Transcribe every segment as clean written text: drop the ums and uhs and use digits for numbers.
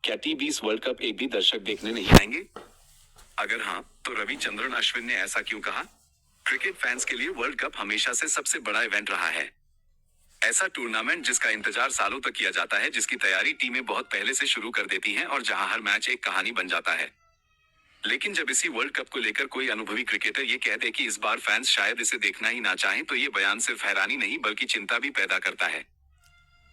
क्या टी20 world cup एक भी दर्शक देखने नहीं आएंगे? अगर हाँ, तो रविचंद्रन अश्विन ने ऐसा क्यों कहा? क्रिकेट फैंस के लिए वर्ल्ड कप हमेशा से सबसे बड़ा इवेंट रहा है। ऐसा टूर्नामेंट जिसका इंतजार सालों तक किया जाता है, जिसकी तैयारी टीमें बहुत पहले से शुरू कर देती हैं और जहां हर मैच एक कहानी बन जाता है। लेकिन जब इसी वर्ल्ड कप को लेकर कोई अनुभवी क्रिकेटर ये कह दे कि इस बार फैंस शायद इसे देखना ही ना चाहें, तो ये बयान सिर्फ हैरानी नहीं बल्कि चिंता भी पैदा करता है।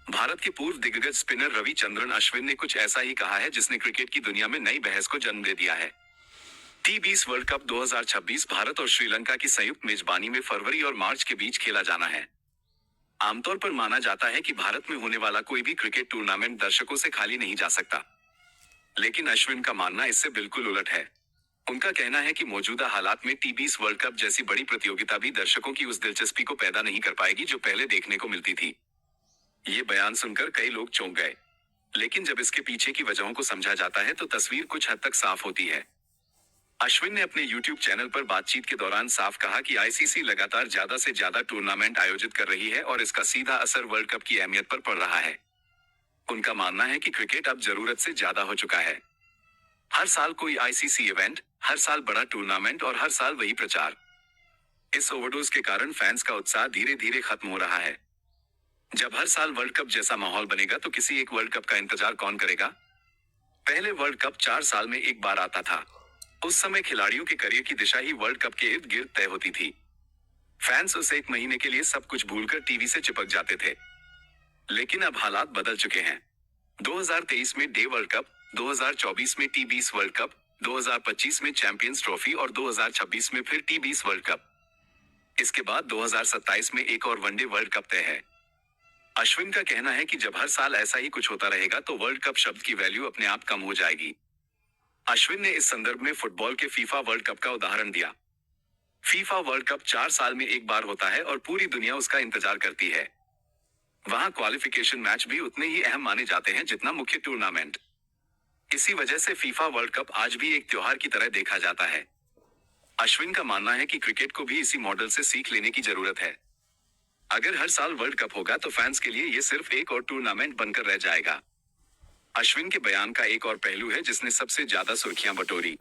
भारत के पूर्व दिग्गज स्पिनर रविचंद्रन अश्विन ने कुछ ऐसा ही कहा है, जिसने क्रिकेट की दुनिया में नई बहस को जन्म दे दिया है। टी20 वर्ल्ड कप 2026 भारत और श्रीलंका की संयुक्त मेजबानी में फरवरी और मार्च के बीच खेला जाना है। आमतौर पर माना जाता है कि भारत में होने वाला कोई भी क्रिकेट टूर्नामेंट दर्शकों से खाली नहीं जा सकता। लेकिन अश्विन का मानना इससे बिल्कुल उलट है। उनका कहना है कि मौजूदा हालात में टी20 वर्ल्ड कप जैसी बड़ी प्रतियोगिता भी दर्शकों की उस दिलचस्पी को पैदा नहीं कर पाएगी जो पहले देखने को मिलती थी। ये बयान सुनकर कई लोग चौंक गए, लेकिन जब इसके पीछे की वजहों को समझा जाता है तो तस्वीर कुछ हद तक साफ होती है। अश्विन ने अपने YouTube चैनल पर बातचीत के दौरान साफ कहा कि आईसीसी लगातार ज्यादा से ज्यादा टूर्नामेंट आयोजित कर रही है और इसका सीधा असर वर्ल्ड कप की अहमियत पर पड़ रहा है। उनका मानना है कि क्रिकेट अब जरूरत से ज्यादा हो चुका है। हर साल कोई आईसीसी इवेंट, हर साल बड़ा टूर्नामेंट और हर साल वही प्रचार। इस ओवरडोज के कारण फैंस का उत्साह धीरे धीरे खत्म हो रहा है। जब हर साल वर्ल्ड कप जैसा माहौल बनेगा तो किसी एक वर्ल्ड कप का इंतजार कौन करेगा? पहले वर्ल्ड कप 4 साल में एक बार आता था। उस समय खिलाड़ियों के करियर की दिशा ही वर्ल्ड कप के इर्द गिर्द तय होती थी। फैंस उस एक महीने के लिए सब कुछ भूलकर टीवी से चिपक जाते थे। लेकिन अब हालात बदल चुके हैं। 2023 में डे वर्ल्ड कप, 2024 में टी20 वर्ल्ड कप, 2025 में चैंपियंस ट्रॉफी और 2026 में फिर टी20 वर्ल्ड कप। इसके बाद 2027 में एक और वनडे वर्ल्ड कप तय है। अश्विन का कहना है कि जब हर साल ऐसा ही कुछ होता रहेगा तो वर्ल्ड कप शब्द की वैल्यू अपने आप कम हो जाएगी। अश्विन ने इस संदर्भ में फुटबॉल के फीफा वर्ल्ड कप का उदाहरण दिया। फीफा वर्ल्ड कप 4 साल में एक बार होता है और पूरी दुनिया उसका इंतजार करती है। वहां क्वालिफिकेशन मैच भी उतने ही अहम माने जाते हैं जितना मुख्य टूर्नामेंट। इसी वजह से फीफा वर्ल्ड कप आज भी एक त्योहार की तरह देखा जाता है। अश्विन का मानना है कि क्रिकेट को भी इसी मॉडल से सीख लेने की जरूरत है। अगर हर साल वर्ल्ड कप होगा तो फैंस के लिए ये सिर्फ एक और टूर्नामेंट बनकर रह जाएगा। अश्विन के बयान का एक और पहलू है जिसने सबसे ज्यादा सुर्खियां बटोरी।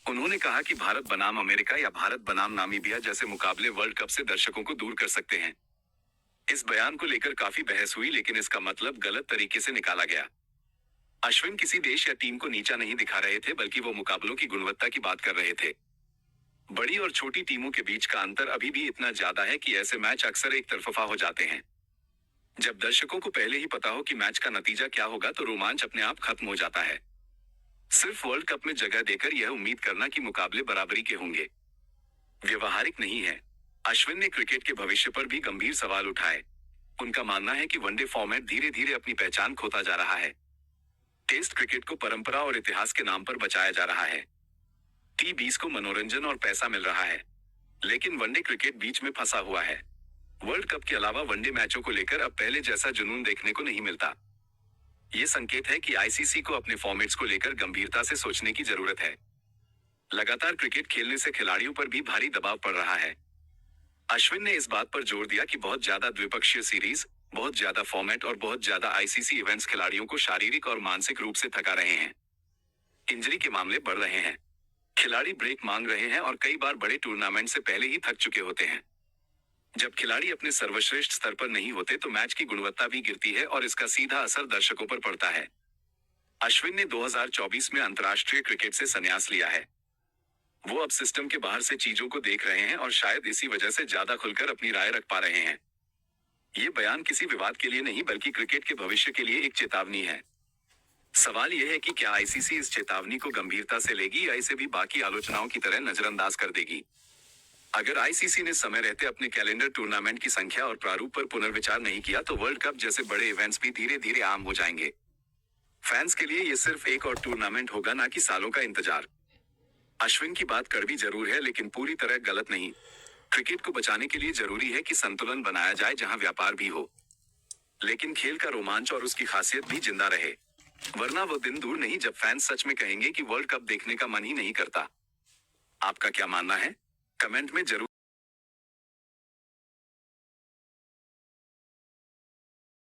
उन्होंने कहा कि भारत बनाम अमेरिका या भारत बनाम नामीबिया जैसे मुकाबले वर्ल्ड कप से दर्शकों को दूर कर सकते हैं। इस बयान को लेकर काफी बहस हुई, लेकिन इसका मतलब गलत तरीके से निकाला गया। अश्विन किसी देश या टीम को नीचा नहीं दिखा रहे थे, बल्कि वो मुकाबलों की गुणवत्ता की बात कर रहे थे। बड़ी और छोटी टीमों के बीच का अंतर अभी भी इतना ज्यादा है कि ऐसे मैच अक्सर एक तरफा हो जाते हैं। जब दर्शकों को पहले ही पता हो कि मैच का नतीजा क्या होगा तो रोमांच अपने आप खत्म हो जाता है। सिर्फ वर्ल्ड कप में जगह देकर यह उम्मीद करना कि मुकाबले बराबरी के होंगे, व्यवहारिक नहीं है। अश्विन ने क्रिकेट के भविष्य पर भी गंभीर सवाल उठाए। उनका मानना है कि वनडे फॉर्मेट धीरे धीरे अपनी पहचान खोता जा रहा है। टेस्ट क्रिकेट को परंपरा और इतिहास के नाम पर बचाया जा रहा है। टी20 को मनोरंजन और पैसा मिल रहा है, लेकिन वनडे क्रिकेट बीच में फंसा हुआ है। वर्ल्ड कप के अलावा वनडे मैचों को लेकर अब पहले जैसा जुनून देखने को नहीं मिलता। ये संकेत है कि आईसीसी को अपने फॉर्मेट्स को लेकर गंभीरता से सोचने की जरूरत है। लगातार क्रिकेट खेलने से खिलाड़ियों पर भी भारी दबाव पड़ रहा है। अश्विन ने इस बात पर जोर दिया कि बहुत ज्यादा द्विपक्षीय सीरीज, बहुत ज्यादा फॉर्मेट और बहुत ज्यादा आईसीसी इवेंट्स खिलाड़ियों को शारीरिक और मानसिक रूप से थका रहे हैं। इंजरी के मामले बढ़ रहे हैं, खिलाड़ी ब्रेक मांग रहे हैं और कई बार बड़े टूर्नामेंट से पहले ही थक चुके होते हैं। जब खिलाड़ी अपने सर्वश्रेष्ठ स्तर पर नहीं होते तो मैच की गुणवत्ता भी गिरती है और इसका सीधा असर दर्शकों पर पड़ता है। अश्विन ने 2024 में अंतर्राष्ट्रीय क्रिकेट से संन्यास लिया है। वो अब सिस्टम के बाहर से चीजों को देख रहे हैं और शायद इसी वजह से ज्यादा खुलकर अपनी राय रख पा रहे हैं। ये बयान किसी विवाद के लिए नहीं बल्कि क्रिकेट के भविष्य के लिए एक चेतावनी है। सवाल यह है कि क्या आईसीसी इस चेतावनी को गंभीरता से लेगी या इसे भी बाकी आलोचनाओं की तरह नजरअंदाज कर देगी। अगर आईसीसी ने समय रहते अपने कैलेंडर टूर्नामेंट की संख्या और प्रारूप पर पुनर्विचार नहीं किया तो वर्ल्ड कप जैसे बड़े इवेंट्स भी धीरे धीरे आम हो जाएंगे। फैंस के लिए ये सिर्फ एक और टूर्नामेंट होगा, ना कि सालों का इंतजार। अश्विन की बात कड़वी जरूर है, लेकिन पूरी तरह गलत नहीं। क्रिकेट को बचाने के लिए जरूरी है कि संतुलन बनाया जाए, जहां व्यापार भी हो, लेकिन खेल का रोमांच और उसकी खासियत भी जिंदा रहे। वरना वो दिन दूर नहीं जब फैंस सच में कहेंगे कि वर्ल्ड कप देखने का मन ही नहीं करता। आपका क्या मानना है? कमेंट में जरूर